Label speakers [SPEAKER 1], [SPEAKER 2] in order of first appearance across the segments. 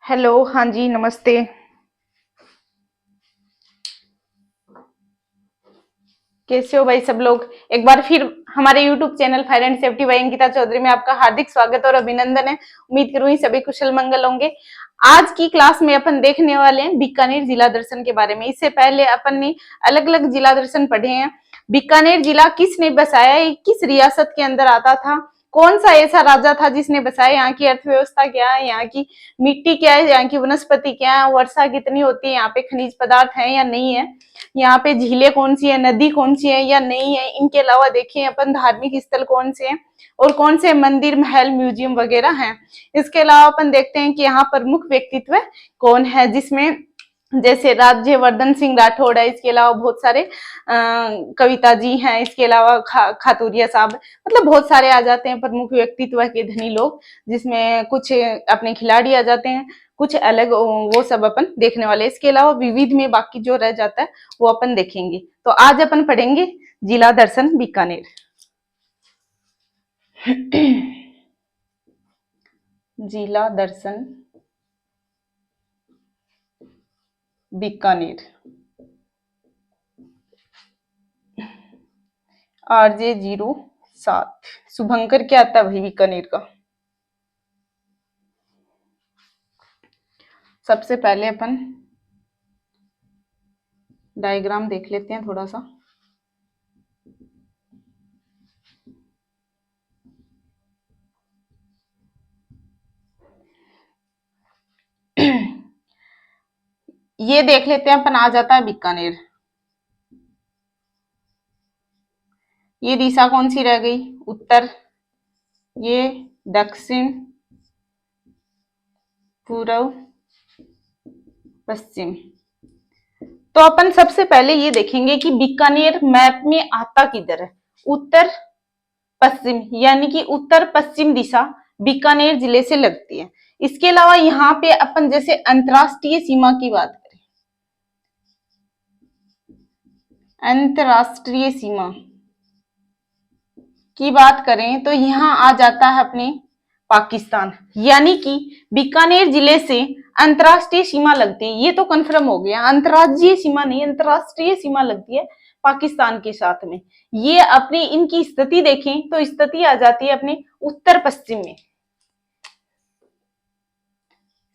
[SPEAKER 1] Hello, हाँ जी, नमस्ते। कैसे हो भाई सब लोग? एक बार फिर हमारे YouTube channel fire and safety by Ankita Chaudhary में आपका हार्दिक स्वागत और अभिनंदन है। उम्मीद करूंगी सभी कुशल मंगल होंगे। आज की क्लास में अपन देखने वाले हैं बीकानेर जिला दर्शन के बारे में। इससे पहले अपन ने अलग अलग जिला दर्शन पढ़े हैं। बीकानेर जिला किसने बसाया, ये किस रियासत के अंदर आता था, कौन सा ऐसा राजा था जिसने बसाया, यहाँ की अर्थव्यवस्था क्या है, यहाँ की मिट्टी क्या है, यहाँ की वनस्पति क्या है, वर्षा कितनी होती है, यहाँ पे खनिज पदार्थ है या नहीं है, यहाँ पे झीलें कौन सी है, नदी कौन सी है या नहीं है। इनके अलावा देखें अपन धार्मिक स्थल कौन से हैं और कौन से मंदिर, महल, म्यूजियम वगैरह हैं। इसके अलावा अपन देखते हैं कि यहाँ प्रमुख व्यक्तित्व कौन है, जिसमें जैसे राज्यवर्धन सिंह राठौड़ है। इसके अलावा बहुत सारे कविता जी हैं। इसके अलावा खातूरिया साहब, मतलब बहुत सारे आ जाते हैं प्रमुख व्यक्तित्व के धनी लोग, जिसमें कुछ अपने खिलाड़ी आ जाते हैं, कुछ अलग, वो सब अपन देखने वाले। इसके अलावा विविध में बाकी जो रह जाता है वो अपन देखेंगे। तो आज अपन पढ़ेंगे जिला दर्शन बीकानेर। जिला दर्शन बीकानेर, RJ07। शुभंकर क्या आता है भाई बीकानेर का? सबसे पहले अपन डायग्राम देख लेते हैं थोड़ा सा। ये देख लेते हैं अपन, आ जाता है बीकानेर। ये दिशा कौन सी रह गई? उत्तर। ये दक्षिण, पूर्व, पश्चिम। तो अपन सबसे पहले ये देखेंगे कि बीकानेर मैप में आता किधर है। उत्तर पश्चिम, यानी कि उत्तर पश्चिम दिशा बीकानेर जिले से लगती है। इसके अलावा यहाँ पे अपन जैसे अंतरराष्ट्रीय सीमा की बात करें, अंतरराष्ट्रीय सीमा की बात करें तो यहाँ आ जाता है अपने पाकिस्तान, यानी कि बीकानेर जिले से अंतरराष्ट्रीय सीमा लगती है। ये तो कंफर्म हो गया, अंतरराज्यीय सीमा नहीं, अंतरराष्ट्रीय सीमा लगती है पाकिस्तान के साथ में। ये अपनी इनकी स्थिति देखें तो स्थिति आ जाती है अपने उत्तर पश्चिम में।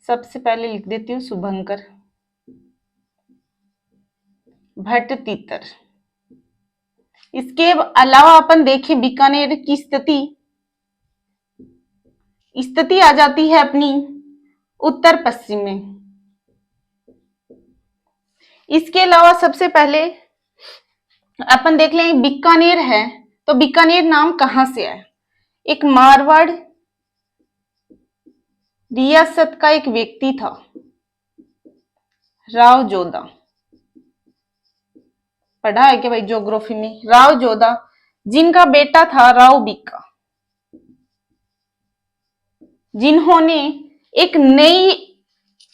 [SPEAKER 1] सबसे पहले लिख देती हूँ शुभंकर भट्ट तीतर। इसके अलावा अपन देखें बीकानेर की स्थिति, स्थिति आ जाती है अपनी उत्तर पश्चिम में। इसके अलावा सबसे पहले अपन देख लें बीकानेर है तो बीकानेर नाम कहां से आया। एक मारवाड़ रियासत का एक व्यक्ति था, राव जोधा। पढ़ा है क्या भाई ज्योग्राफी में? राव जोधा, जिनका बेटा था राव बीका, जिन्होंने एक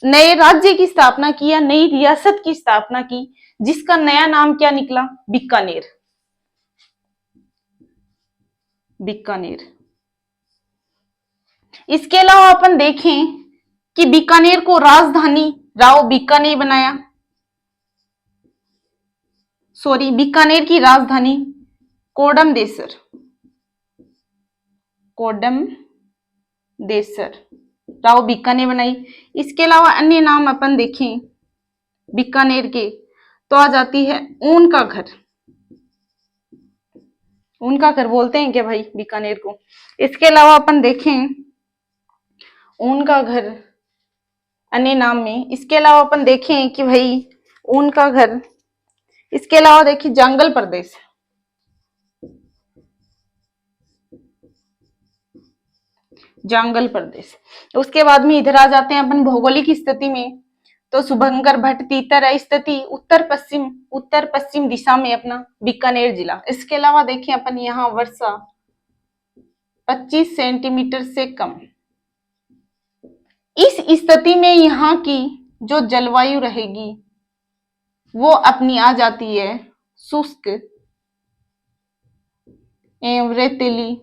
[SPEAKER 1] नए राज्य की स्थापना की या नई रियासत की स्थापना की, जिसका नया नाम क्या निकला? बीकानेर। बीकानेर। इसके अलावा अपन देखें कि बीकानेर को राजधानी राव बीका ने बनाया। सॉरी, बीकानेर की राजधानी कोडम देसर, कोडम देसर राव बीका ने बनाई। इसके अलावा अन्य नाम अपन देखें बीकानेर के तो आ जाती है ऊन का घर। ऊन का घर बोलते हैं क्या भाई बीकानेर को? इसके अलावा अपन देखें ऊन का घर अन्य नाम में। इसके अलावा अपन देखें कि भाई ऊन का घर, इसके अलावा देखिए जंगल प्रदेश, जंगल प्रदेश। उसके बाद में इधर आ जाते हैं अपन भौगोलिक स्थिति में। तो शुभंकर भट्ट तीतर है स्थिति उत्तर पश्चिम दिशा में अपना बीकानेर जिला। इसके अलावा देखें अपन यहाँ वर्षा 25 सेंटीमीटर से कम। इस स्थिति में यहाँ की जो जलवायु रहेगी वो अपनी आ जाती है शुष्क एवं रेतीली,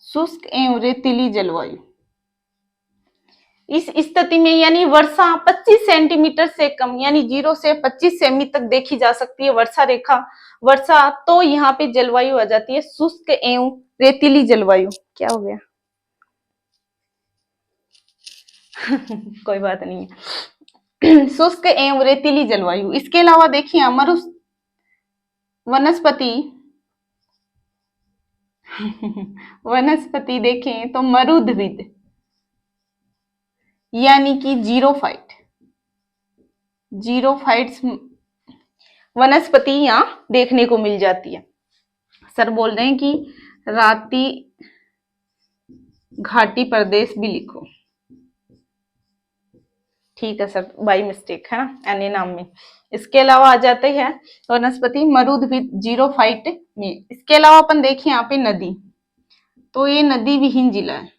[SPEAKER 1] शुष्क एवं रेतीली जलवायु। इस स्थिति में यानी वर्षा 25 सेंटीमीटर से कम यानी 0 से 25 सेमी तक देखी जा सकती है वर्षा रेखा। वर्षा तो यहाँ पे जलवायु आ जाती है शुष्क एवं रेतीली जलवायु। क्या हो गया? कोई बात नहीं है। शुष्क एवं रेतीली जलवायु। इसके अलावा देखिए मरु वनस्पति वनस्पति देखें तो मरुद्भिद यानी कि जीरोफाइट्स वनस्पति यहाँ देखने को मिल जाती है। सर बोल रहे हैं कि राती घाटी प्रदेश भी लिखो। ठीक है सर, बाई मिस्टेक है ना एन नाम में। इसके अलावा आ जाते हैं वनस्पति मरुद्भिद जीरोफाइट में। इसके अलावा अपन देखें यहाँ पे नदी, तो ये नदी विहीन जिला है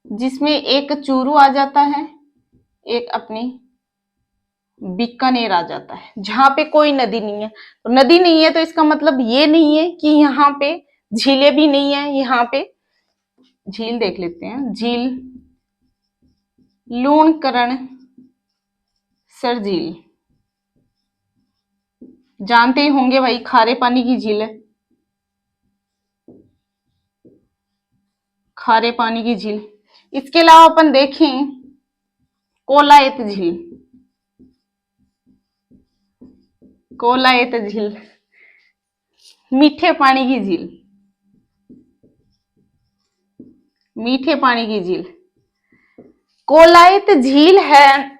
[SPEAKER 1] जिसमें एक चूरू आ जाता है, एक अपनी बीकानेर आ जाता है, जहां पे कोई नदी नहीं है। तो नदी नहीं है तो इसका मतलब ये नहीं है कि यहाँ पे झीलें भी नहीं है। यहाँ पे झील देख लेते हैं, झील लूणकरण सर झील जानते ही होंगे भाई, खारे पानी की झील है, खारे पानी की झील। इसके अलावा अपन देखें कोलायत झील, कोलायत झील मीठे पानी की झील, मीठे पानी की झील कोलायत झील है।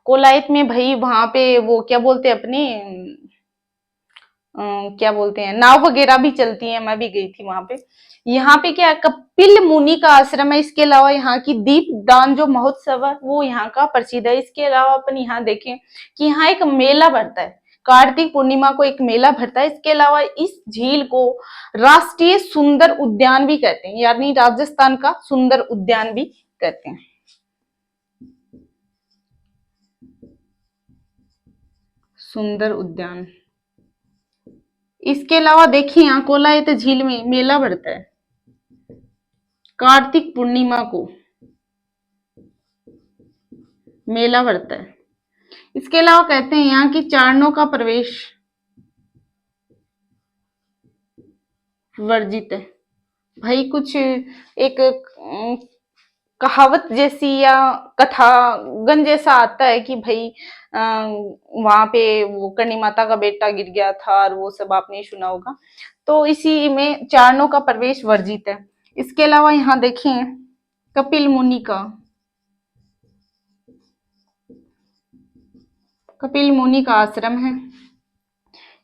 [SPEAKER 1] कोलायत में भाई वहां पे वो क्या बोलते हैं अपने क्या बोलते हैं, नाव वगैरह भी चलती है, मैं भी गई थी वहां पे। यहाँ पे क्या कपिल मुनि का आश्रम है। इसके अलावा यहाँ की दीपदान जो महोत्सव है वो यहाँ का प्रसिद्ध है। इसके अलावा अपन यहाँ देखें कि यहाँ एक मेला भरता है, कार्तिक पूर्णिमा को एक मेला भरता है। इसके अलावा इस झील को राष्ट्रीय सुंदर उद्यान भी कहते हैं, यानी राजस्थान का सुंदर उद्यान भी कहते हैं। सुंदर उद्यान। इसके अलावा देखिए यहाँ कोलायत झील में मेला भरता है कार्तिक पूर्णिमा को, मेला भरता है। इसके अलावा कहते हैं यहाँ की चारणों का प्रवेश वर्जित है। भाई कुछ एक कहावत जैसी या कथागन जैसा आता है कि भाई वहां पे वो करणी माता का बेटा गिर गया था और वो सब आपने सुना होगा। तो इसी में चारणों का प्रवेश वर्जित है। इसके अलावा यहाँ देखें कपिल मुनि का, कपिल मुनि का आश्रम है।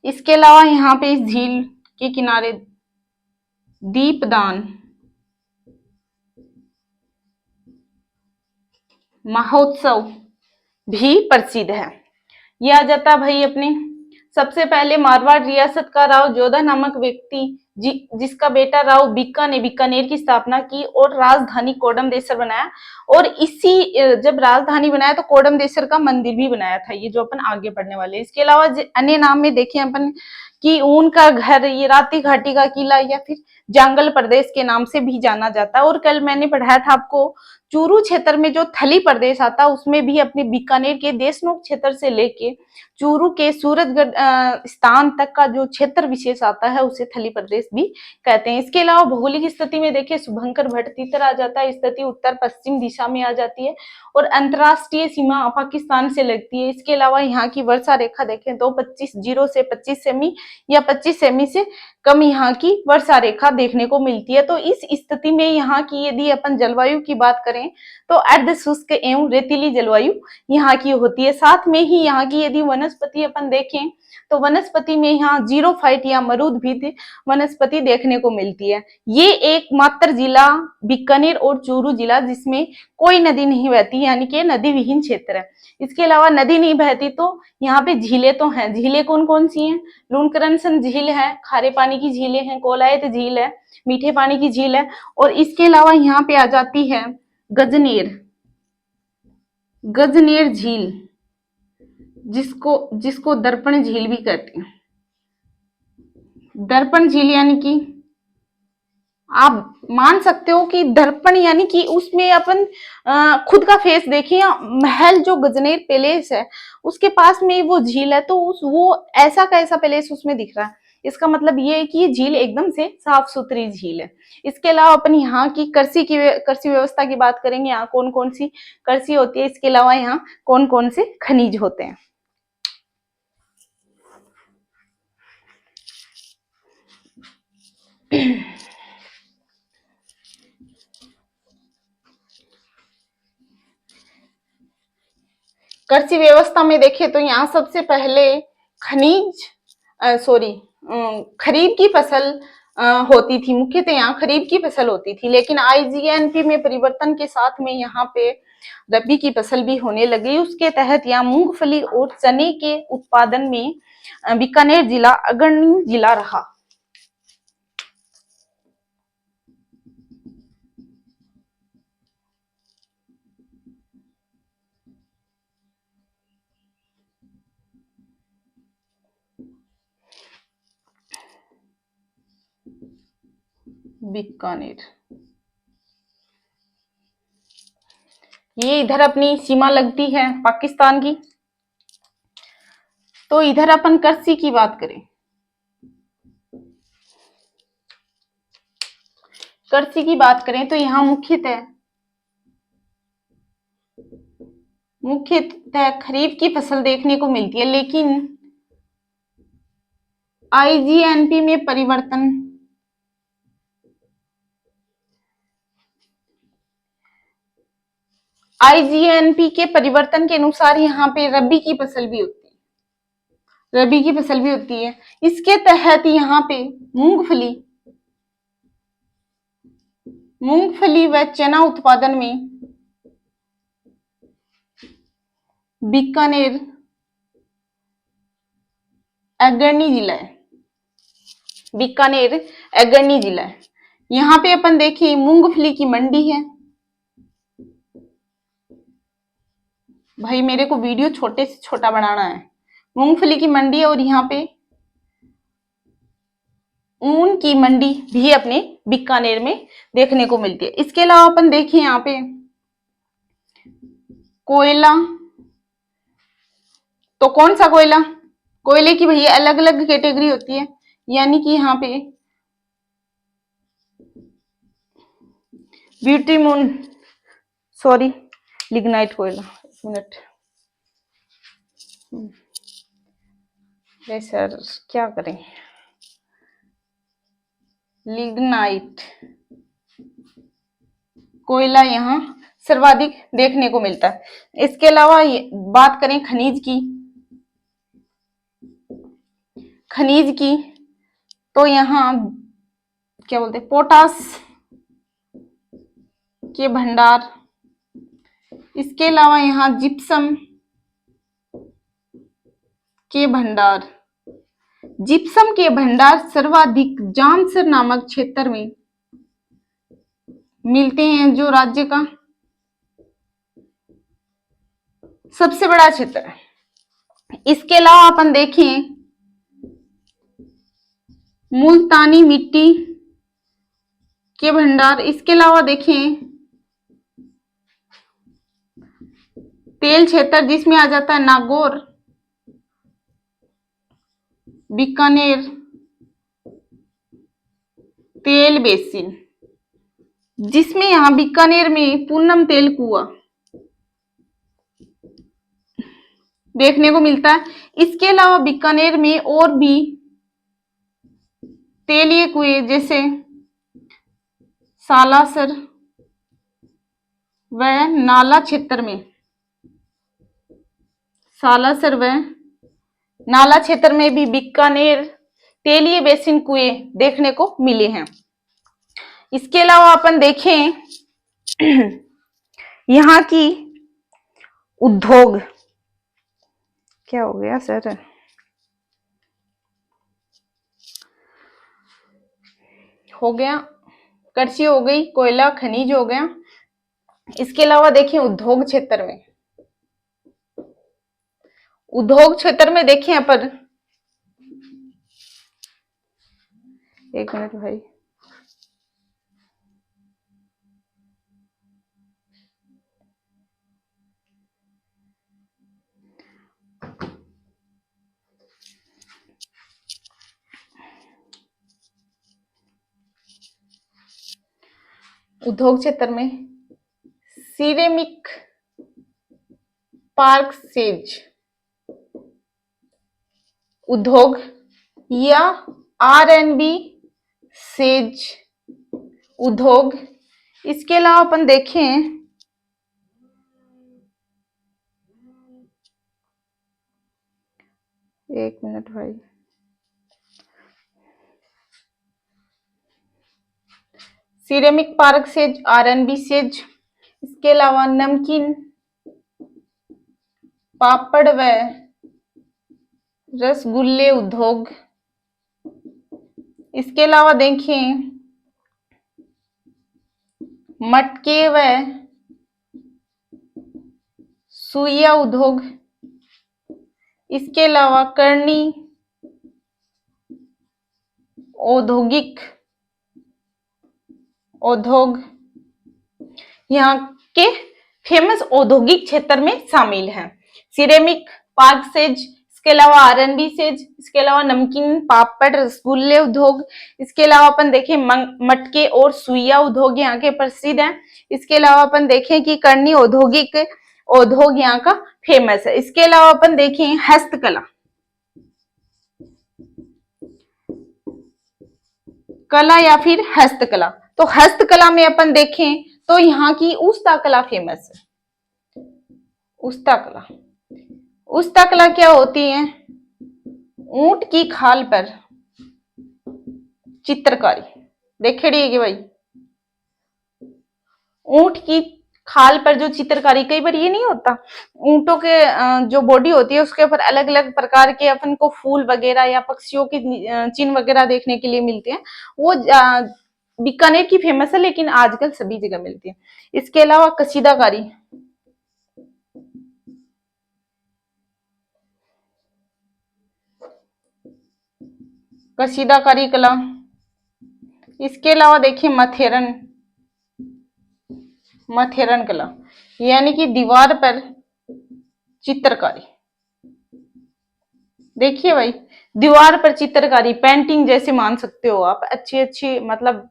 [SPEAKER 1] इसके अलावा यहाँ पे इस झील के किनारे दीपदान महोत्सव भी प्रसिद्ध है। यह आ जाता भाई अपने सबसे पहले मारवाड़ रियासत का राव जोधा नामक व्यक्ति जिसका बेटा राव बीका ने बीकानेर की स्थापना की और राजधानी कोडमदेसर बनाया। और इसी जब राजधानी बनाया तो कोडमदेसर का मंदिर भी बनाया था, ये जो अपन आगे पढ़ने वाले। इसके अलावा अन्य नाम में देखें अपन कि ऊन का घर, ये राती घाटी का किला या फिर जांगल प्रदेश के नाम से भी जाना जाता है। और कल मैंने पढ़ाया था आपको चूरू क्षेत्र में जो थली प्रदेश आता है उसमें भी अपने बीकानेर के देशनोक क्षेत्र से लेके चूरू के सूरजगढ़ स्थान तक का जो क्षेत्र विशेष आता है उसे थली प्रदेश भी कहते हैं। इसके अलावा भौगोलिक स्थिति में देखिए शुभंकर भट्ट तीतर आ जाता है, स्थिति उत्तर पश्चिम दिशा में आ जाती है और अंतरराष्ट्रीय सीमा पाकिस्तान से लगती है। इसके अलावा यहाँ की वर्षा रेखा देखें तो 0 से 25 सेमी या 25 सेमी से कम यहाँ की वर्षा रेखा देखने को मिलती है। तो इस स्थिति में यहाँ की यदि अपन जलवायु की बात करें तो अर्ध शुष्क एवं रेतीली जलवायु यहाँ की होती है। साथ में ही यहाँ की यदि वनस्पति अपन देखें तो वनस्पति में यहाँ जीरोफाइट या मरुद्भिद वनस्पति देखने को मिलती है। ये एकमात्र जिला बीकानेर और चूरू जिला जिसमें कोई नदी नहीं बहती, यानी कि नदी विहीन क्षेत्र है। इसके अलावा नदी नहीं बहती तो यहाँ पे झीलें तो हैं। झीलें कौन कौन सी हैं? लूणकरण झील है, खारे पानी की झीलें हैं, कोलायत झील है, मीठे पानी की झील है। और इसके अलावा यहाँ पे आ जाती है गजनेर, गजनेर झील जिसको दर्पण झील भी कहते हैं। दर्पण झील यानी कि आप मान सकते हो कि दर्पण यानी कि उसमें अपन खुद का फेस देखिए, या महल जो गजनेर पैलेस है उसके पास में वो झील है, तो उस वो ऐसा कैसा पैलेस उसमें दिख रहा है। इसका मतलब ये है कि ये झील एकदम से साफ सुथरी झील है। इसके अलावा अपन यहाँ की कृषि व्यवस्था की बात करेंगे, यहाँ कौन कौन सी कृषि होती है, इसके अलावा यहाँ कौन कौन से खनिज होते हैं। कृषि व्यवस्था में देखें तो यहाँ सबसे पहले खनिज सॉरी खरीफ की फसल होती थी, मुख्यतः यहाँ खरीफ की फसल होती थी, लेकिन आईजीएनपी में परिवर्तन के साथ में यहाँ पे रबी की फसल भी होने लगी। उसके तहत यहाँ मूंगफली और चने के उत्पादन में बीकानेर जिला अग्रणी जिला रहा। बीकानेर ये इधर अपनी सीमा लगती है पाकिस्तान की। तो इधर अपन कृषि की बात करें, कृषि की बात करें तो यहाँ मुख्यतः खरीफ की फसल देखने को मिलती है, लेकिन आईजीएनपी में परिवर्तन आईजीएनपी के परिवर्तन के अनुसार यहाँ पे रबी की फसल भी होती है, रबी की फसल भी होती है। इसके तहत यहाँ पे मूंगफली व चना उत्पादन में बीकानेर अग्रणी जिला है, बीकानेर अग्रणी जिला है। यहाँ पे अपन देखिए मूंगफली की मंडी है। भाई मेरे को वीडियो छोटे से छोटा बनाना है। मूंगफली की मंडी है और यहाँ पे ऊन की मंडी भी अपने बीकानेर में देखने को मिलती है। इसके अलावा अपन देखिए यहाँ पे कोयला, तो कौन सा कोयला, कोयले की भैया अलग अलग कैटेगरी होती है, यानी कि यहाँ पे ब्यूटी मून सॉरी लिग्नाइट कोयला, एक मिनट सर क्या करें, लिग्नाइट कोयला यहाँ सर्वाधिक देखने को मिलता है। इसके अलावा बात करें खनिज की तो यहाँ क्या बोलते हैं, पोटास के भंडार। इसके अलावा यहाँ जिप्सम के भंडार, जिप्सम के भंडार सर्वाधिक जामसर नामक क्षेत्र में मिलते हैं, जो राज्य का सबसे बड़ा क्षेत्र है। इसके अलावा अपन देखें मुल्तानी मिट्टी के भंडार। इसके अलावा देखें तेल क्षेत्र, जिसमें आ जाता है नागौर, बीकानेर तेल बेसिन, जिसमें यहां बीकानेर में पूनम तेल कुआं देखने को मिलता है। इसके अलावा बीकानेर में और भी तेलीय कुएं जैसे सालासर व नाला क्षेत्र में, सालासर व नाला क्षेत्र में भी बीकानेर तेलीय बेसिन कुएं देखने को मिले हैं। इसके अलावा अपन देखें यहाँ की उद्योग, क्या हो गया सर, हो गया कृषि हो गई, कोयला खनिज हो गया। इसके अलावा देखिए उद्योग क्षेत्र में, उद्योग क्षेत्र में देखें अपन, एक मिनट भाई, उद्योग क्षेत्र में सिरेमिक पार्क सेज उद्योग या R&B सेज उद्योग। इसके अलावा अपन देखें एक मिनट भाई, ceramic park says, R&B says. इसके अलावा नमकीन पापड़ व रसगुल्ले उद्योग। इसके अलावा देखें मटके व सुइया उद्योग। इसके अलावा करनी औद्योगिक उद्योग यहाँ के फेमस औद्योगिक क्षेत्र में शामिल हैं। सिरेमिक पार्क सेज, इसके अलावा R&B सेज, इसके अलावा नमकीन पापड़ रसगुल्ले उद्योग। इसके अलावा अपन देखें मटके और सुइया उद्योग यहाँ के प्रसिद्ध हैं। इसके अलावा अपन देखें कि करनी औद्योगिक उद्योग यहाँ का फेमस है। इसके अलावा अपन देखें हस्तकला, कला या फिर हस्तकला। तो हस्तकला में अपन देखें तो यहाँ की उस्ता कला फेमस है। उस्ता कला, उस्ता कला क्या होती है? ऊंट की खाल पर चित्रकारी। देखेड़िए कि भाई ऊंट की खाल पर जो चित्रकारी, कई बार ये नहीं होता ऊंटों के जो बॉडी होती है उसके ऊपर अलग अलग प्रकार के अपन को फूल वगैरह या पक्षियों के चिन्ह वगैरह देखने के लिए मिलते हैं। वो बीकानेर की फेमस है, लेकिन आजकल सभी जगह मिलती है। इसके अलावा कसीदाकारी, कसीदाकारी कला। इसके अलावा देखिए मथेरन, मथेरन कला यानी कि दीवार पर चित्रकारी। देखिए भाई दीवार पर चित्रकारी, पेंटिंग जैसे मान सकते हो आप। अच्छी अच्छी मतलब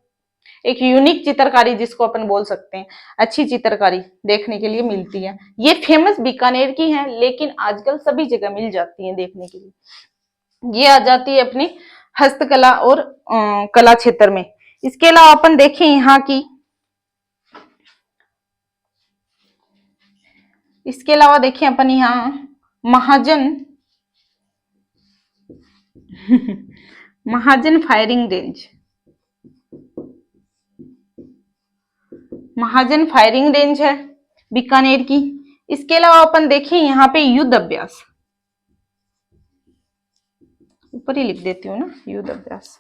[SPEAKER 1] एक यूनिक चित्रकारी जिसको अपन बोल सकते हैं, अच्छी चित्रकारी देखने के लिए मिलती है। ये फेमस बीकानेर की है, लेकिन आजकल सभी जगह मिल जाती है देखने के लिए। ये आ जाती है अपनी हस्तकला और कला क्षेत्र में। इसके अलावा अपन देखें यहाँ की, इसके अलावा देखें अपन यहाँ महाजन महाजन फायरिंग रेंज, महाजन फायरिंग रेंज है बीकानेर की। इसके अलावा अपन देखें यहाँ पे युद्ध अभ्यास, ऊपर ही लिख देती हूँ ना युद्ध अभ्यास।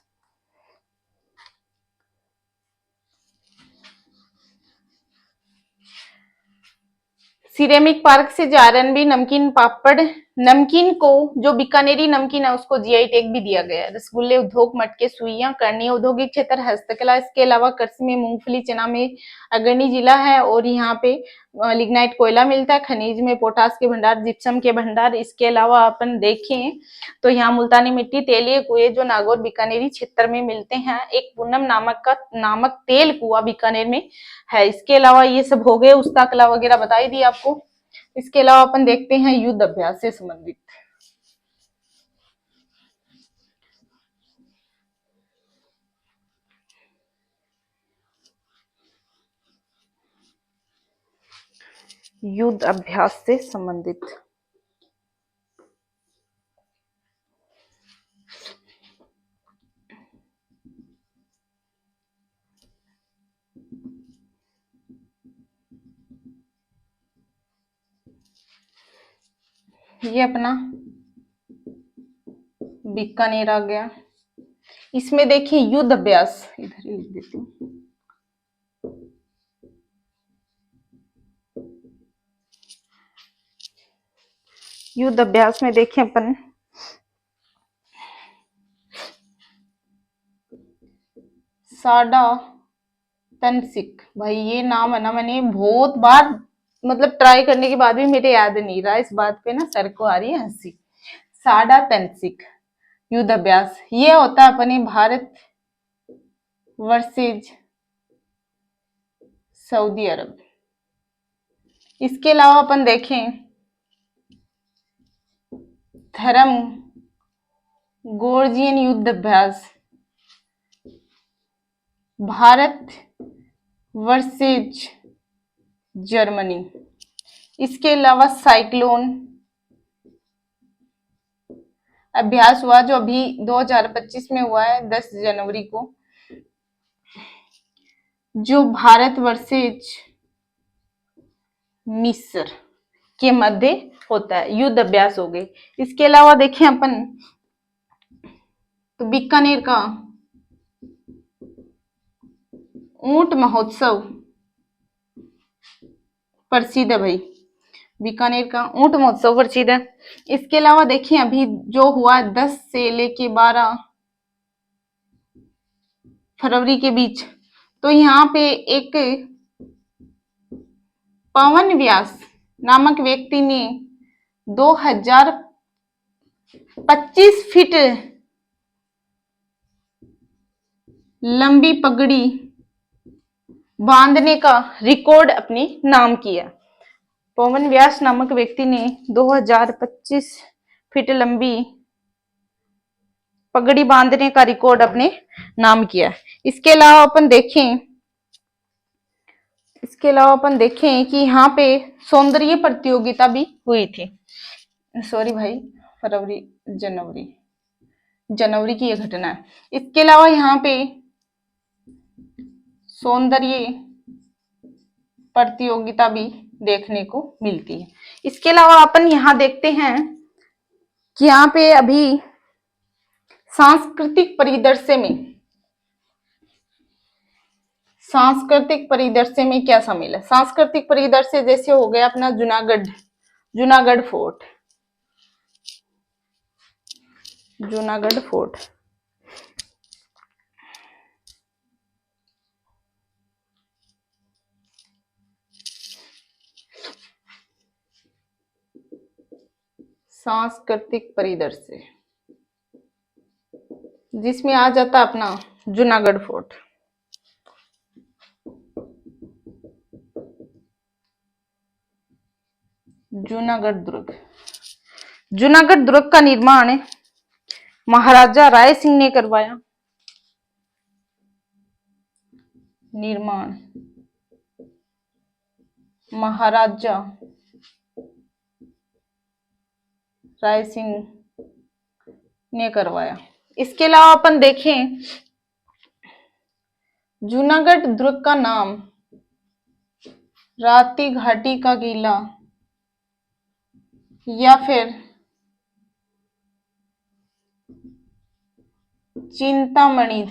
[SPEAKER 1] सिरेमिक पार्क से R&B नमकीन पापड़, नमकीन को जो बीकानेरी नमकीन है उसको GI टैग भी दिया गया है। रसगुल्ले उद्योग, मटके सुइयां, करनी औद्योगिक क्षेत्र, हस्तकला। इसके अलावा कृषि में मूंगफली चना में अग्रणी जिला है और यहाँ पे लिग्नाइट कोयला मिलता है। खनिज में पोटास के भंडार, जिप्सम के भंडार। इसके अलावा अपन देखें तो यहाँ मुल्तानी मिट्टी, तेलीय कुएं जो नागौर बीकानेरी क्षेत्र में मिलते हैं। एक पूनम नामक तेल कुआं बीकानेर में है। इसके अलावा ये सब हो गए, उस्ता कला वगैरह बताई दी आपको। इसके अलावा अपन देखते हैं युद्ध अभ्यास से संबंधित। युद्ध अभ्यास से संबंधित ये अपना बीकानेर आ गया। इसमें देखिए युद्ध अभ्यास, इधर ही लिख देती हूँ। युद्ध अभ्यास में देखें अपन साडा तनसिक। भाई ये नाम है ना, मैंने बहुत बार मतलब ट्राई करने के बाद भी मेरे याद नहीं रहा। इस बात पे ना सर को आ रही है हंसी। साडा तनसिक युद्ध अभ्यास ये होता है अपने भारत वर्सेज सऊदी अरब। इसके अलावा अपन देखें धर्म गोर्जियन युद्ध अभ्यास, भारत वर्सेज जर्मनी। इसके अलावा साइक्लोन अभ्यास हुआ जो अभी 2025 में हुआ है 10 जनवरी को, जो भारत वर्सेज मिस्र के मध्य होता है, युद्ध अभ्यास हो गए। इसके अलावा देखें अपन तो बीकानेर का ऊंट महोत्सव प्रसिद्ध है भाई, बीकानेर का ऊंट महोत्सव प्रसिद्ध है। इसके अलावा देखिए अभी जो हुआ 10 से लेके 12 फरवरी के बीच, तो यहाँ पे एक पवन व्यास नामक व्यक्ति ने 2025 फीट लंबी पगड़ी बांधने का रिकॉर्ड अपने नाम किया। पवन व्यास नामक व्यक्ति ने 2025 फीट लंबी पगड़ी बांधने का रिकॉर्ड अपने नाम किया। इसके अलावा अपन देखें कि यहाँ पे सौंदर्य प्रतियोगिता भी हुई थी। सॉरी भाई, फरवरी जनवरी की यह घटना है। इसके अलावा यहाँ पे सौंदर्य प्रतियोगिता भी देखने को मिलती है। इसके अलावा अपन यहाँ देखते हैं कि यहाँ पे अभी सांस्कृतिक परिदृश्य में क्या शामिल है। सांस्कृतिक परिदृश्य जैसे हो गया अपना जूनागढ़ फोर्ट। सांस्कृतिक परिदृश्य जिसमें आ जाता अपना जूनागढ़ फोर्ट। जूनागढ़ दुर्ग का निर्माण महाराजा राय सिंह ने करवाया। महाराजा राय सिंह ने करवाया। इसके अलावा अपन देखें जूनागढ़ दुर्ग का नाम राती घाटी का किला या फिर चिंतामणि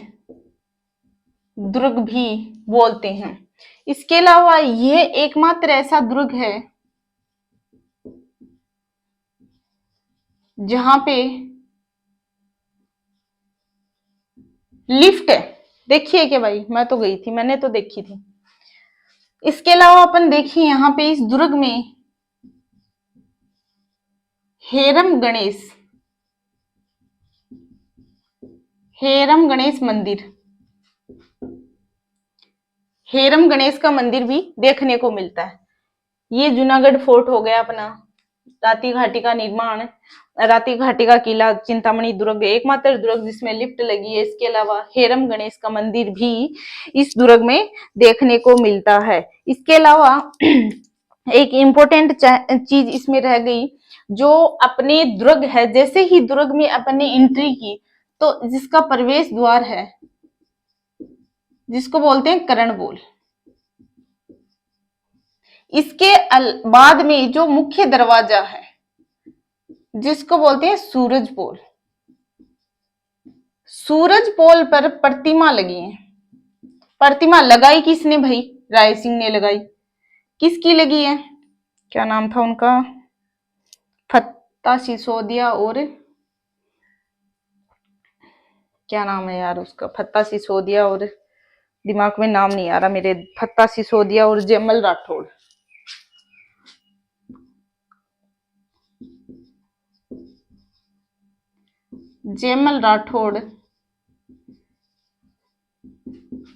[SPEAKER 1] दुर्ग भी बोलते हैं। इसके अलावा यह एकमात्र ऐसा दुर्ग है जहां पे लिफ्ट है। देखिए क्या भाई, मैं तो गई थी, मैंने तो देखी थी। इसके अलावा अपन देखिए यहाँ पे इस दुर्ग में हेरम गणेश का मंदिर भी देखने को मिलता है। ये जूनागढ़ फोर्ट हो गया अपना, राती घाटी का निर्माण, राती घाटी का किला, चिंतामणि दुर्ग एकमात्र दुर्ग जिसमें लिफ्ट लगी है। इसके अलावा हेरम गणेश का मंदिर भी इस दुर्ग में देखने को मिलता है। इसके अलावा एक इम्पोर्टेंट चीज इसमें रह गई, जो अपने दुर्ग है, जैसे ही दुर्ग में अपने एंट्री की तो जिसका प्रवेश द्वार है जिसको बोलते हैं करणबोल, इसके बाद में जो मुख्य दरवाजा है जिसको बोलते हैं सूरज पोल पर प्रतिमा लगी है। प्रतिमा लगाई किसने भाई? राय सिंह ने लगाई। किसकी लगी है? क्या नाम था उनका? फत्ता सिसोदिया और क्या नाम है यार उसका? फत्ता सिसोदिया और दिमाग में नाम नहीं आ रहा मेरे। फत्ता सिसोदिया और जयमल राठौड़।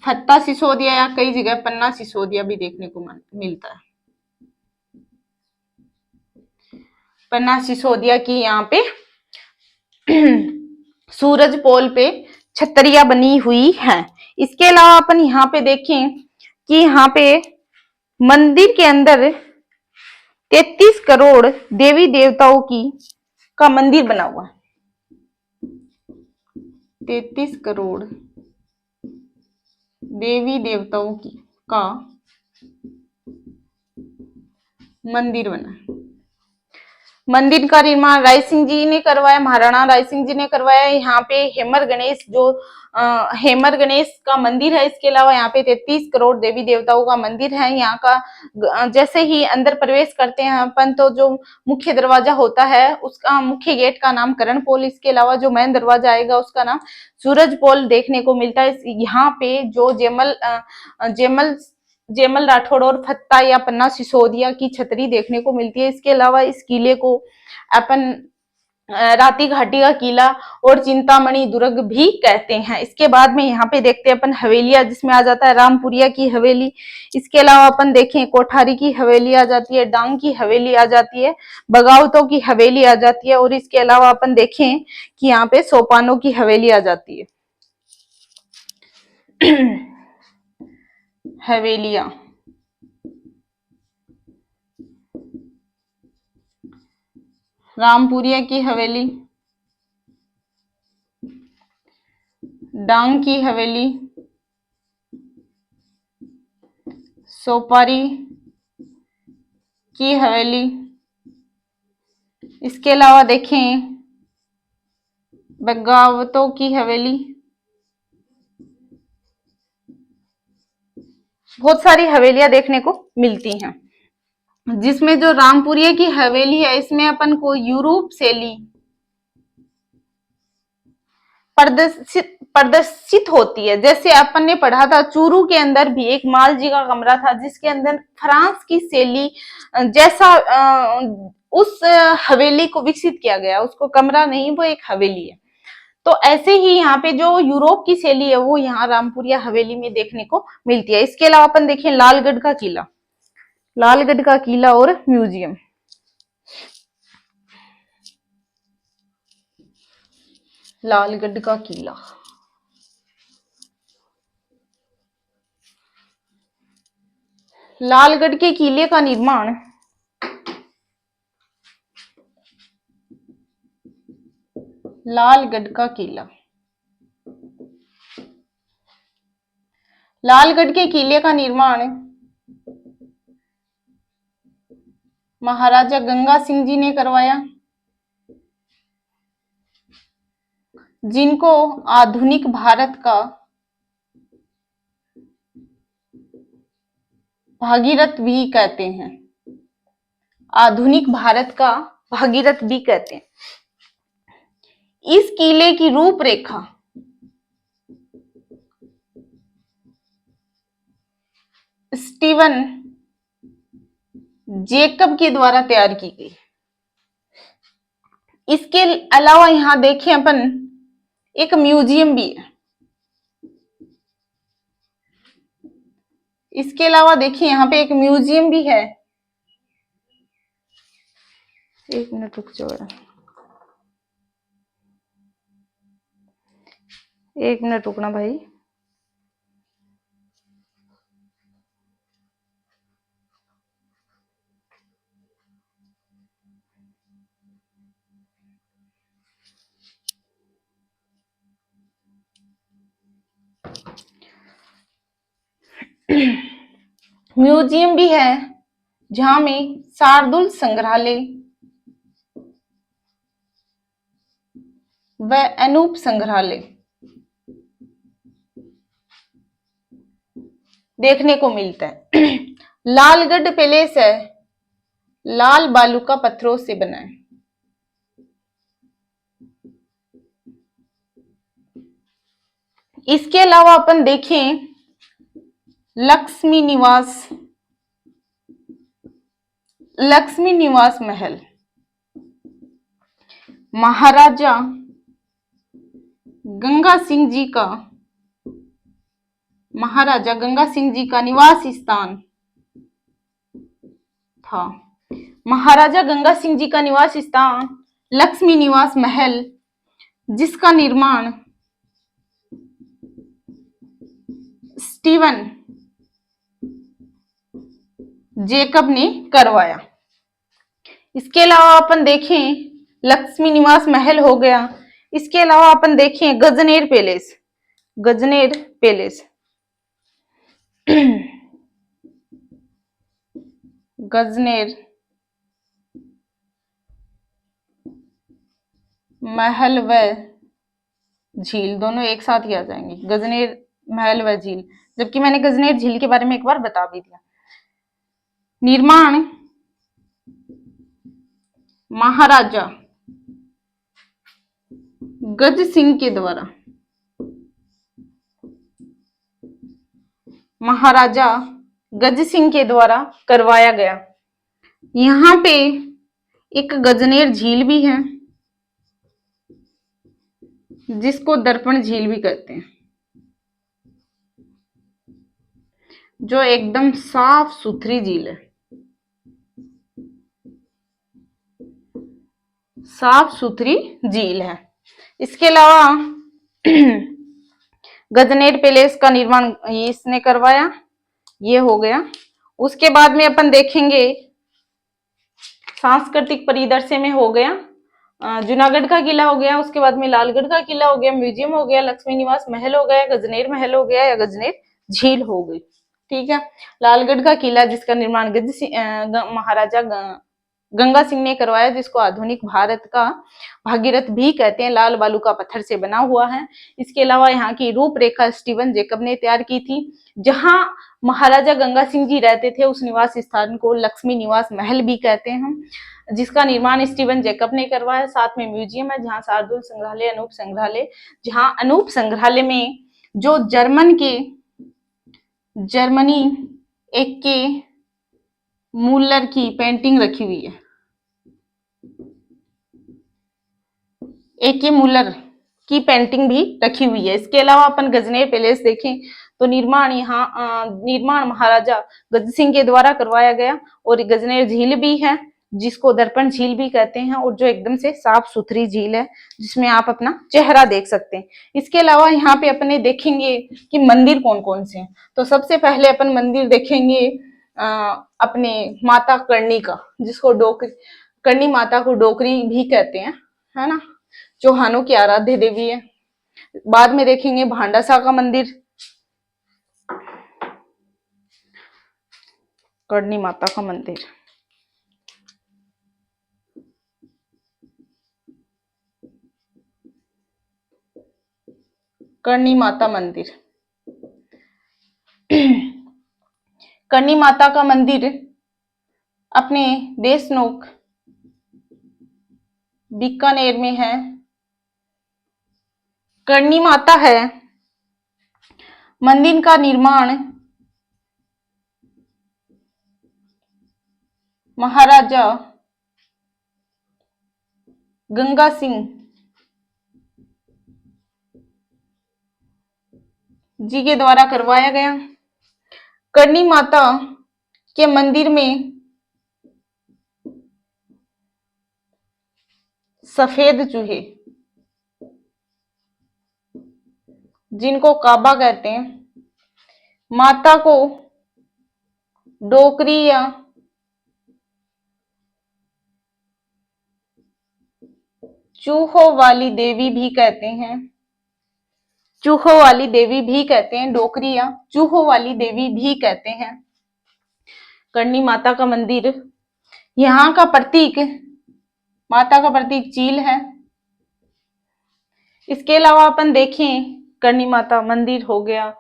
[SPEAKER 1] फत्ता सिसोदिया या कई जगह पन्ना सिसोदिया भी देखने को मिलता है। पन्ना सिसोदिया की यहाँ पे सूरज पोल पे छतरिया बनी हुई है। इसके अलावा अपन यहाँ पे देखें कि यहाँ पे मंदिर के अंदर 33 करोड़ देवी देवताओं की का मंदिर बना हुआ है। 33 करोड़ देवी देवताओं की का मंदिर बना है। मंदिर का निर्माण राय सिंह जी ने करवाया, महाराणा राय सिंह जी ने करवाया। यहाँ पे हेमर गणेश जो हेमर गणेश का मंदिर है। इसके अलावा यहाँ पे 33 करोड़ देवी देवताओं का मंदिर है। यहाँ का जैसे ही अंदर प्रवेश करते हैं अपन तो जो मुख्य दरवाजा होता है उसका मुख्य गेट का नाम करण पोल, इसके अलावा जो मेन दरवाजा आएगा उसका नाम सूरज पोल देखने को मिलता है। यहाँ पे जो जेमल राठौड़ और फत्ता या पन्ना सिसोदिया की छतरी देखने को मिलती है। इसके अलावा इस किले को अपन राती घाटी का किला और चिंतामणि दुर्ग भी कहते हैं। इसके बाद में यहाँ पे देखते हैं अपन हवेलियां, जिसमें आ जाता है रामपुरिया की हवेली। इसके अलावा अपन देखें कोठारी की हवेली आ जाती है, डांग की हवेली आ जाती है, बगावतों की हवेली आ जाती है और इसके अलावा अपन देखें कि यहाँ पे सोपानों की हवेली आ जाती है। हवेलियां रामपुरिया की हवेली, डांग की हवेली, सोपारी की हवेली। इसके अलावा देखें बगावतों की हवेली। बहुत सारी हवेलियां देखने को मिलती हैं, जिसमें जो रामपुरिया की हवेली है इसमें अपन को यूरोप शैली प्रदर्शित होती है। जैसे अपन ने पढ़ा था चूरू के अंदर भी एक माल जी का कमरा था जिसके अंदर फ्रांस की शैली जैसा उस हवेली को विकसित किया गया। उसको कमरा नहीं, वो एक हवेली है। तो ऐसे ही यहाँ पे जो यूरोप की शैली है वो यहाँ रामपुरिया हवेली में देखने को मिलती है। इसके अलावा अपन देखें लालगढ़ का किला, लालगढ़ का किला और म्यूजियम। लालगढ़ का किला, लालगढ़ के किले का निर्माण लालगढ़ का किला, लालगढ़ के किले का निर्माण महाराजा गंगा सिंह जी ने करवाया, जिनको आधुनिक भारत का भागीरथ भी कहते हैं। आधुनिक भारत का भागीरथ भी कहते हैं। इस किले की रूपरेखा स्टीवन जेकब के द्वारा तैयार की गई। इसके अलावा यहां देखें अपन एक म्यूजियम भी है। इसके अलावा देखिए यहाँ पे एक म्यूजियम भी है। एक मिनट रुक जाओ, एक मिनट रुकना भाई। म्यूजियम भी है जहां में शार्दुल संग्रहालय व अनूप संग्रहालय देखने को मिलता है। लालगढ़ पैलेस है, लाल बालूका पत्थरों से बना है। इसके अलावा अपन देखें लक्ष्मी निवास महल, महाराजा गंगा सिंह जी का महाराजा गंगा सिंह जी का निवास स्थान था। महाराजा गंगा सिंह जी का निवास स्थान लक्ष्मी निवास महल, जिसका निर्माण स्टीवन जेकब ने करवाया। इसके अलावा अपन देखें लक्ष्मी निवास महल हो गया। इसके अलावा अपन देखें गजनेर पैलेस, गजनेर पैलेस गजनेर महल व झील दोनों एक साथ ही आ जाएंगे, गजनेर महल व झील, जबकि मैंने गजनेर झील के बारे में एक बार बता भी दिया। निर्माण महाराजा गज सिंह के द्वारा, महाराजा गज सिंह के द्वारा करवाया गया। यहाँ पे एक गजनेर झील भी है, जिसको दर्पण झील भी कहते हैं, जो एकदम साफ सुथरी झील है, साफ सुथरी झील है। इसके अलावा गजनेर पैलेस का निर्माण इसने करवाया, ये हो गया। उसके बाद में अपन देखेंगे सांस्कृतिक परिदृश्य में हो गया जूनागढ़ का किला हो गया, उसके बाद में लालगढ़ का किला हो गया, म्यूजियम हो गया, लक्ष्मी निवास महल हो गया, गजनेर महल हो गया या गजनेर झील हो गई। ठीक है, लालगढ़ का किला जिसका निर्माण महाराजा गंगा सिंह ने करवाया, जिसको आधुनिक भारत का भागीरथ भी कहते हैं, लाल बालू का पत्थर से बना हुआ है। इसके अलावा यहाँ की रूपरेखा स्टीवन जेकब ने तैयार की थी। जहां महाराजा गंगा सिंह जी रहते थे उस निवास स्थान को लक्ष्मी निवास महल भी कहते हैं हम, जिसका निर्माण स्टीवन जेकब ने करवाया। साथ में म्यूजियम है, जहाँ शार्दुल संग्रहालय, अनूप संग्रहालय, जहाँ अनूप संग्रहालय में जो जर्मनी एक के मूलर की पेंटिंग रखी हुई है, ए.के. मूलर की पेंटिंग भी रखी हुई है। इसके अलावा अपन गजनेर पैलेस देखें तो निर्माण महाराजा गज सिंह के द्वारा करवाया गया। और गजनेर झील भी है, जिसको दर्पण झील भी कहते हैं, और जो एकदम से साफ सुथरी झील है, जिसमें आप अपना चेहरा देख सकते हैं। इसके अलावा यहाँ पे अपने देखेंगे कि मंदिर कौन कौन से हैं। तो सबसे पहले अपन मंदिर देखेंगे अपने माता करणी का, जिसको करणी माता को डोकरी भी कहते हैं, है ना, चौहानों की आराध्य देवी है। बाद में देखेंगे भांडासा का मंदिर, करणी माता का मंदिर। करणी माता मंदिर करणी माता का मंदिर अपने देशनोक बीकानेर में है। करणी माता है, मंदिर का निर्माण महाराजा गंगा सिंह जी के द्वारा करवाया गया। करणी माता के मंदिर में सफेद चूहे, जिनको काबा कहते हैं, माता को डोकरी या चूहों वाली देवी भी कहते हैं, चूहों वाली देवी भी कहते हैं, डोकरी या चूहों वाली देवी भी कहते हैं। करणी माता का मंदिर, यहाँ का प्रतीक, माता का प्रतीक चील है। इसके अलावा अपन देखें करणी माता मंदिर हो गया,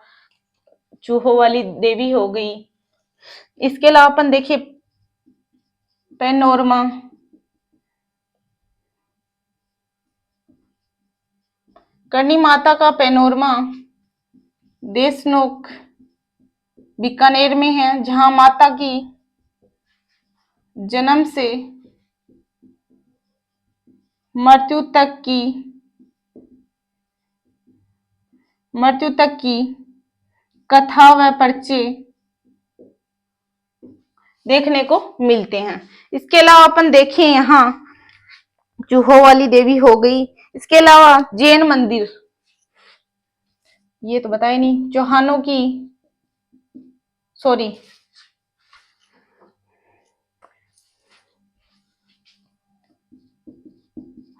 [SPEAKER 1] चूहों वाली देवी हो गई। इसके अलावा अपन देखें पैनोरमा, करणी माता का पैनोरमा देशनोक बीकानेर में है, जहां माता की जन्म से मृत्यु तक की कथा व पर्चे देखने को मिलते हैं। इसके अलावा अपन देखें यहाँ चूहों वाली देवी हो गई। इसके अलावा जैन मंदिर, ये तो बताया नहीं, चौहानों की, सॉरी,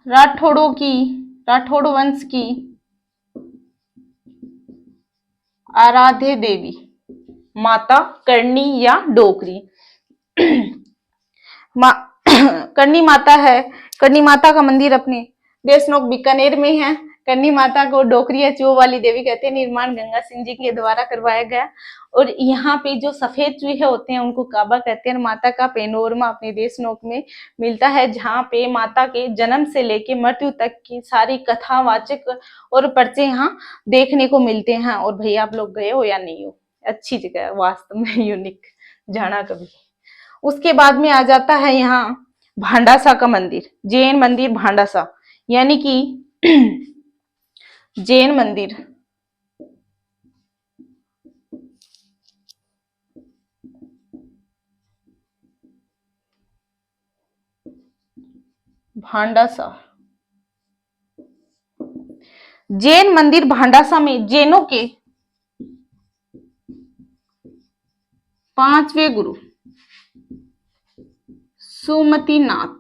[SPEAKER 1] राठौड़ों की, राठौड़ वंश की आराध्य देवी माता करणी या डोकरी करणी माता है। करणी माता का मंदिर अपने देशनोक बीकानेर में है। करणी माता को डोकरी या चूहों वाली देवी कहते हैं। निर्माण गंगा सिंह जी के द्वारा करवाया गया। और यहाँ पे जो सफेद चूहे होते हैं उनको काबा कहते हैं। माता का पेनोरमा अपने देशनोक में मिलता है, जहाँ पे माता के जन्म से लेके मृत्यु तक की सारी कथावाचक और पर्चे यहाँ देखने को मिलते हैं। और भैया आप लोग गए हो या नहीं हो, अच्छी जगह है वास्तव में, यूनिक, जाना कभी। उसके बाद में आ जाता है यहाँ भांडासा का मंदिर, जैन मंदिर भांडासा, यानी कि जैन मंदिर भांडासा, जैन मंदिर भांडासा में जैनों के 5वें गुरु सुमतिनाथ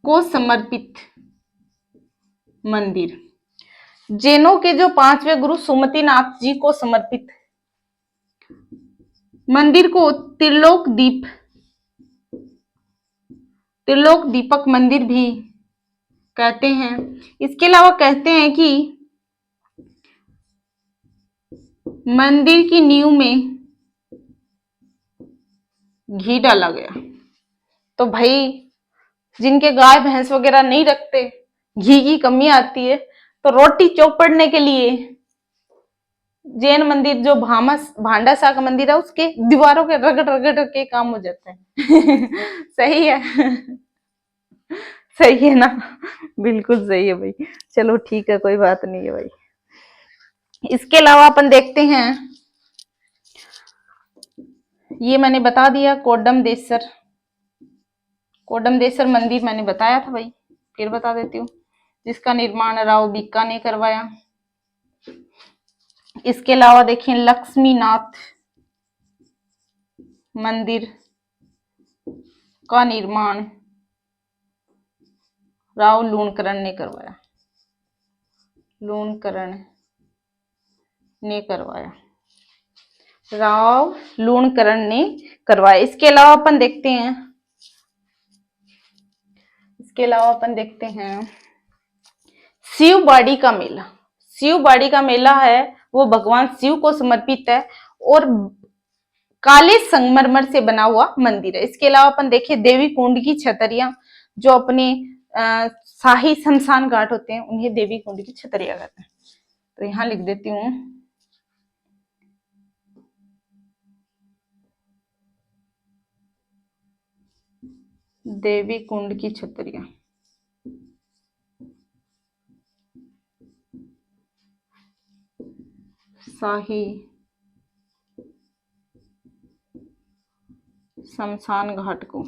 [SPEAKER 1] को समर्पित मंदिर। जैनों के जो 5वें गुरु सुमतिनाथ जी को समर्पित मंदिर को त्रिलोक दीपक मंदिर भी कहते हैं। इसके अलावा कहते हैं कि मंदिर की नींव में घी डाला गया। तो भाई जिनके गाय भैंस वगैरह नहीं रखते, घी की कमी आती है, तो रोटी चौपड़ने के लिए जैन मंदिर जो भांडासा का मंदिर है उसके दीवारों के रगड़ रगड़ के काम हो जाता है। सही है, सही है ना, बिल्कुल सही है भाई। चलो ठीक है, कोई बात नहीं है भाई। इसके अलावा अपन देखते हैं, ये मैंने बता दिया, कोडमदेसर मंदिर मैंने बताया था भाई, फिर बता देती हूँ, जिसका निर्माण राव बीका ने करवाया। इसके अलावा देखिए लक्ष्मीनाथ मंदिर का निर्माण राव लूणकरण ने करवाया, राव लूणकरण ने करवाया। इसके अलावा अपन देखते हैं शिवबाड़ी का मेला। शिवबाड़ी का मेला है वो भगवान शिव को समर्पित है और काले संगमरमर से बना हुआ मंदिर है। इसके अलावा अपन देखें देवी कुंड की छतरियां, जो अपने शाही शमशान घाट होते हैं उन्हें देवी कुंड की छतरियां कहते हैं। तो यहां लिख देती हूँ, देवी कुंड की छतरियां। शाही शमशान घाट को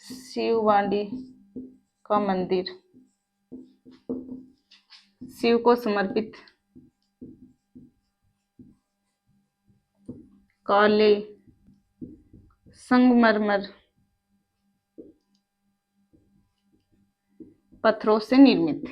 [SPEAKER 1] शिवबाड़ी का मंदिर, शिव को समर्पित काले संगमरमर पत्थरों से निर्मित।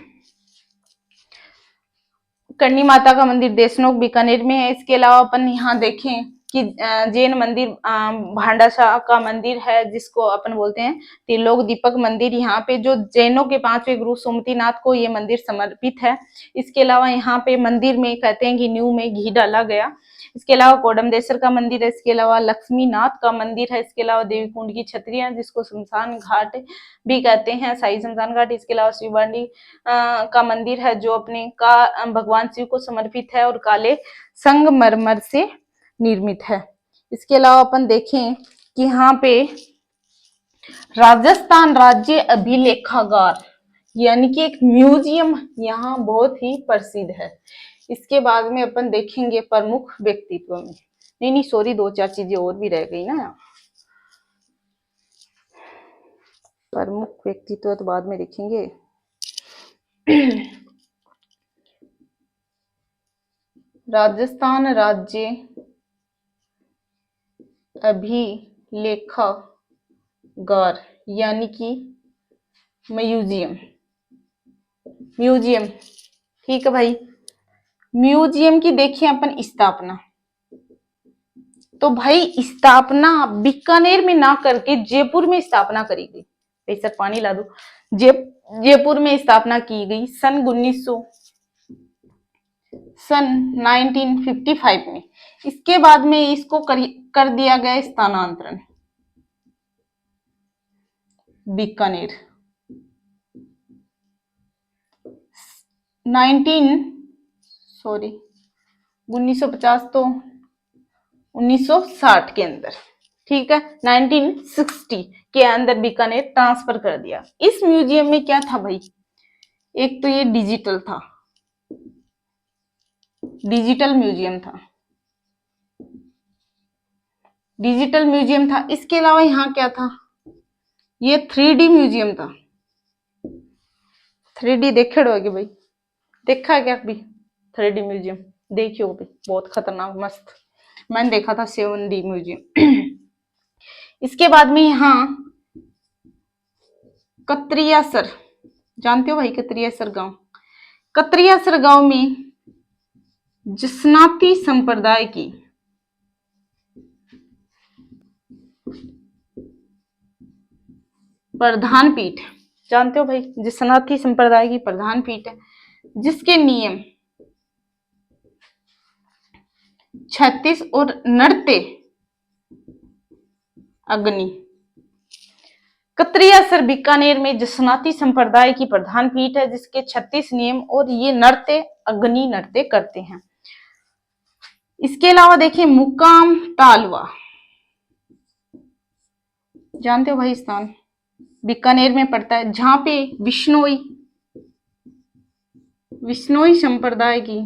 [SPEAKER 1] करणी माता का मंदिर देशनोक बीकानेर में है। इसके अलावा अपन यहाँ देखें कि जैन मंदिर भांडासा का मंदिर है, जिसको अपन बोलते हैं त्रिलोक दीपक मंदिर। यहाँ पे जो जैनों के 5वें गुरु सुमतिनाथ को ये मंदिर समर्पित है। इसके अलावा यहाँ पे मंदिर में कहते हैं कि नींव में घी डाला गया। इसके अलावा कोडमदेसर का मंदिर है। इसके अलावा लक्ष्मीनाथ का मंदिर है। इसके अलावा देवी कुंड की छतरियां, जिसको शमशान घाट भी कहते हैं, शाही शमशान घाट। इसके अलावा शिवबाड़ी का मंदिर है, जो अपने का भगवान शिव को समर्पित है और काले संगमरमर से निर्मित है। इसके अलावा अपन देखें कि यहाँ पे राजस्थान राज्य अभिलेखागार, यानी कि एक म्यूजियम यहाँ बहुत ही प्रसिद्ध है। इसके बाद में अपन देखेंगे प्रमुख व्यक्तित्व में, नहीं सॉरी, 2-4 चीजें और भी रह गई ना। प्रमुख व्यक्तित्व तो बाद में देखेंगे। राजस्थान राज्य अभिलेखागार यानी कि म्यूजियम, म्यूजियम, ठीक है भाई। म्यूजियम की देखिए अपन स्थापना, तो भाई स्थापना बीकानेर में ना करके जयपुर में स्थापना करी गई। भाई सर पानी ला दो। जयपुर में स्थापना की गई सन 1955 में। इसके बाद में इसको कर दिया गया स्थानांतरण बीकानेर। 1950 तो 1960 के अंदर, ठीक है, 1960 के अंदर बीकानेर ट्रांसफर कर दिया। इस म्यूजियम में क्या था भाई, एक तो ये डिजिटल था, डिजिटल म्यूजियम था, डिजिटल म्यूजियम था। इसके अलावा यहाँ क्या था, ये 3D म्यूजियम था। 3D देखे होगे भाई, देखा है क्या अभी 3D म्यूजियम? देखियो भाई, बहुत खतरनाक मस्त, मैंने देखा था 7D म्यूजियम। इसके बाद में यहाँ कत्रियासर, जानते हो भाई कत्रियासर गांव? कत्रियासर गांव में जसनाती संप्रदाय की प्रधान पीठ, जानते हो भाई जसनाती संप्रदाय की प्रधान पीठ है, जिसके नियम 36 और नृत्य अग्नि। कत्रियासर बीकानेर में जसनाती संप्रदाय की प्रधान पीठ है, जिसके 36 नियम और ये नृत्य अग्नि नृत्य करते हैं। इसके अलावा देखिए मुकाम तालवा, जानते हो भाई स्थान बीकानेर में पड़ता है, जहां पे विश्नोई संप्रदाय की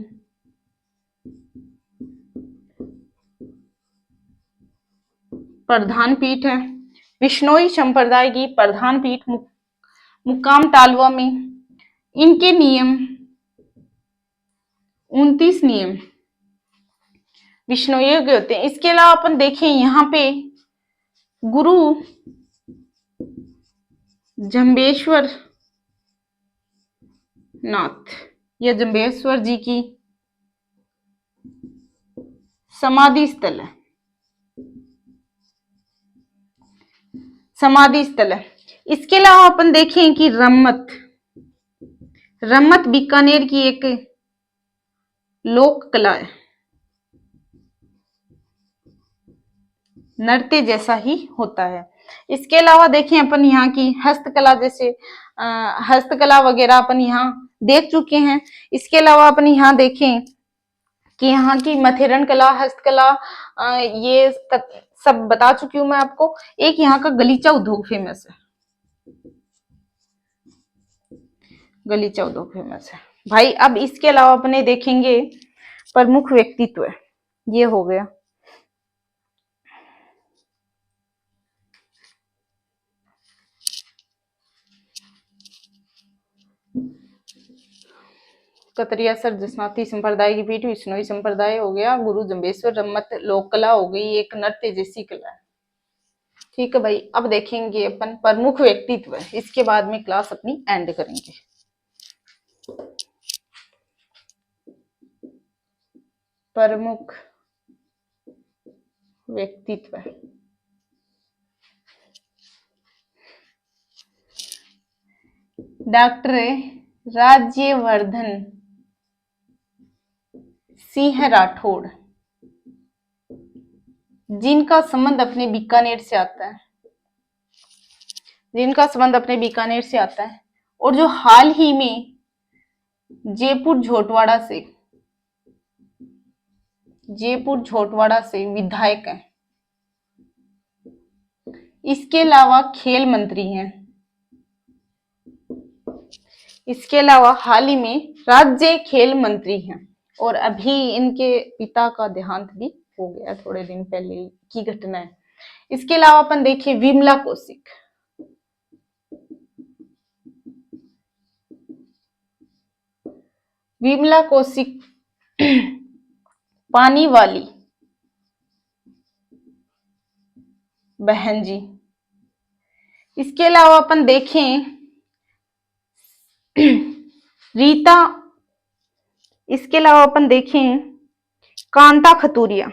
[SPEAKER 1] प्रधान पीठ है। विश्नोई संप्रदाय की प्रधान पीठ मुकाम तालवा में, इनके नियम 29 नियम विश्नोइयों के होते हैं। इसके अलावा अपन देखें यहाँ पे गुरु जम्बेश्वर नाथ या जम्बेश्वर जी की समाधि स्थल है, समाधि स्थल है। इसके अलावा अपन देखें कि रम्मत बीकानेर की एक लोक कला है, नृत्य जैसा ही होता है। इसके अलावा देखें अपन यहाँ की हस्तकला, जैसे हस्तकला वगैरह अपन यहाँ देख चुके हैं। इसके अलावा अपन यहाँ देखें कि यहाँ की मथेरन कला, हस्तकला, ये सब बता चुकी हूं मैं आपको। एक यहाँ का गलीचा उद्योग फेमस है, गलीचा उद्योग फेमस है भाई। अब इसके अलावा अपने देखेंगे प्रमुख व्यक्तित्व, ये हो गया। कतरियासर जसनाती संप्रदाय की पीठ, विश्नोई संप्रदाय हो गया, गुरु जम्बेश्वर, रम्मत लोक कला हो गई, एक नृत्य जैसी कला है, ठीक है भाई। अब देखेंगे अपन प्रमुख व्यक्तित्व, इसके बाद में क्लास अपनी एंड करेंगे। प्रमुख व्यक्तित्व, डॉक्टर राज्यवर्धन सिंह राठौड़, जिनका संबंध अपने बीकानेर से आता है, जिनका संबंध अपने बीकानेर से आता है, और जो हाल ही में जयपुर झोटवाड़ा से विधायक हैं। इसके अलावा खेल मंत्री हैं, इसके अलावा हाल ही में राज्य खेल मंत्री हैं और अभी इनके पिता का देहांत भी हो गया, थोड़े दिन पहले की घटना है। इसके अलावा अपन देखिए विमला कौशिक। विमला कौशिक पानी वाली बहन जी। इसके अलावा अपन देखें रीता। इसके अलावा अपन देखें कांता खतूरिया।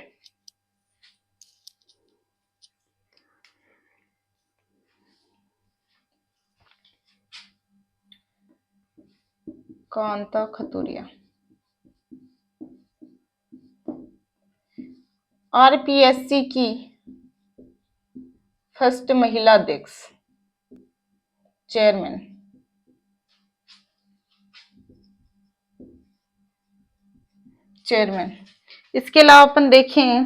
[SPEAKER 1] कांता खतूरिया आरपीएससी की फर्स्ट महिला अध्यक्ष, चेयरमैन। इसके अलावा अपन देखें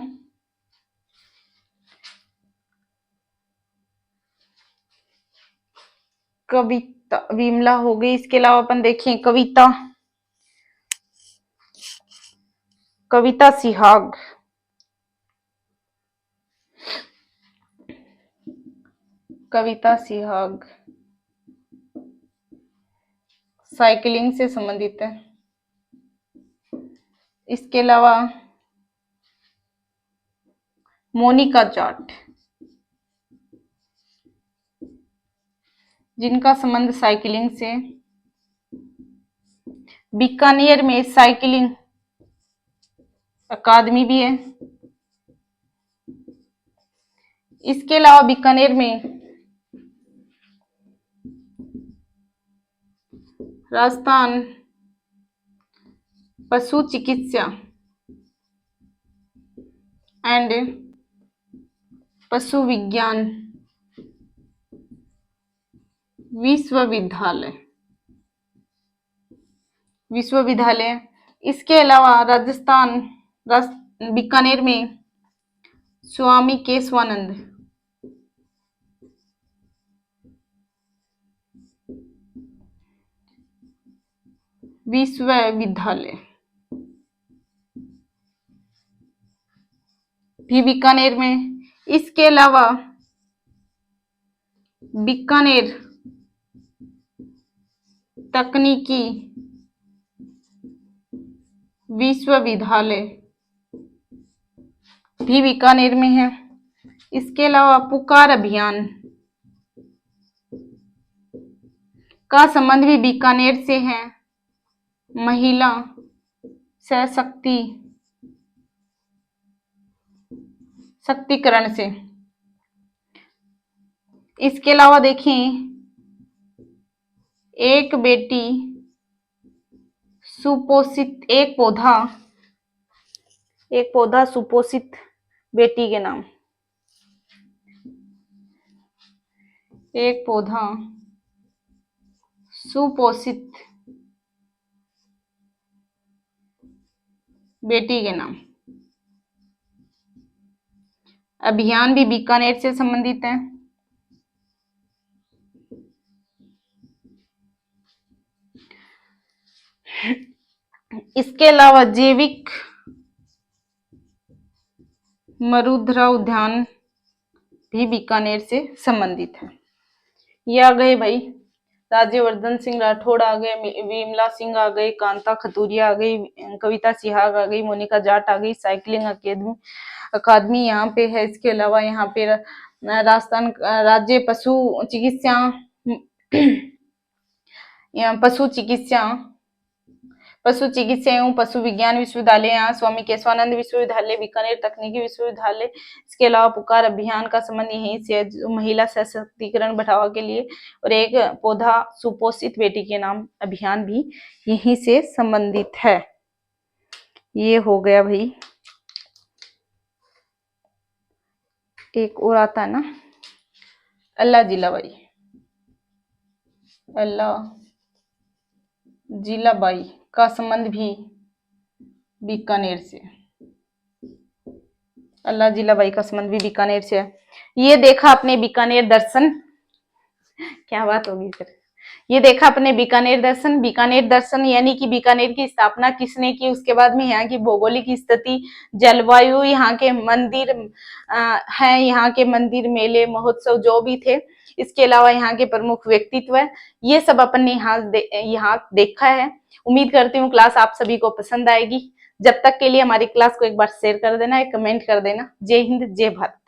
[SPEAKER 1] कविता, विमला हो गई। इसके अलावा अपन देखें कविता सिहाग। कविता सिहाग साइकिलिंग से संबंधित है। इसके अलावा मोनिका जाट, जिनका संबंध साइकिलिंग से। बीकानेर में साइकिलिंग अकादमी भी है। इसके अलावा बीकानेर में राजस्थान पशु चिकित्सा एंड पशु विज्ञान विश्वविद्यालय। इसके अलावा बीकानेर में स्वामी केशवानंद विश्वविद्यालय भी बीकानेर में। इसके अलावा बीकानेर तकनीकी विश्वविद्यालय भी बीकानेर में है। इसके अलावा पुकार अभियान का संबंध भी बीकानेर से है, महिला सशक्तिकरण से। इसके अलावा देखें एक बेटी सुपोषित, एक पौधा सुपोषित बेटी के नाम। एक पौधा सुपोषित बेटी के नाम अभियान भी बीकानेर से संबंधित है। इसके अलावा जैविक मरुधरा उद्यान भी बीकानेर से संबंधित है। ये आ गए भाई राज्यवर्धन सिंह राठौड़ आ गए, विमला सिंह आ गई, कांता खतूरिया आ गई, कविता सिहाग आ गई, मोनिका जाट आ गई, साइकिलिंग अकादमी यहाँ पे है। इसके अलावा यहाँ पे राजस्थान राज्य पशु चिकित्सा एवं पशु विज्ञान विश्वविद्यालय, यहाँ स्वामी केशवानंद विश्वविद्यालय, बीकानेर तकनीकी विश्वविद्यालय। इसके अलावा पुकार अभियान का संबंध यहीं से महिला सशक्तिकरण बढ़ावा के लिए, और एक पौधा सुपोषित बेटी के नाम अभियान भी यहीं से संबंधित है। ये हो गया भाई। एक और आता है ना अल्लाह जिलाबाई का संबंध भी बीकानेर से। अल्लाह जिलाबाई का संबंध भी बीकानेर से है। ये देखा आपने बीकानेर दर्शन, क्या बात होगी सर। ये देखा अपने बीकानेर दर्शन। बीकानेर दर्शन यानी कि बीकानेर की स्थापना किसने की, उसके बाद में यहाँ की भौगोलिक स्थिति, जलवायु, यहाँ के मंदिर हैं, यहाँ के मंदिर, मेले, महोत्सव जो भी थे, इसके अलावा यहाँ के प्रमुख व्यक्तित्व, ये सब अपन ने यहाँ देखा है। उम्मीद करती हूँ क्लास आप सभी को पसंद आएगी। जब तक के लिए हमारी क्लास को एक बार शेयर कर देना, एक कमेंट कर देना। जय हिंद, जय भारत।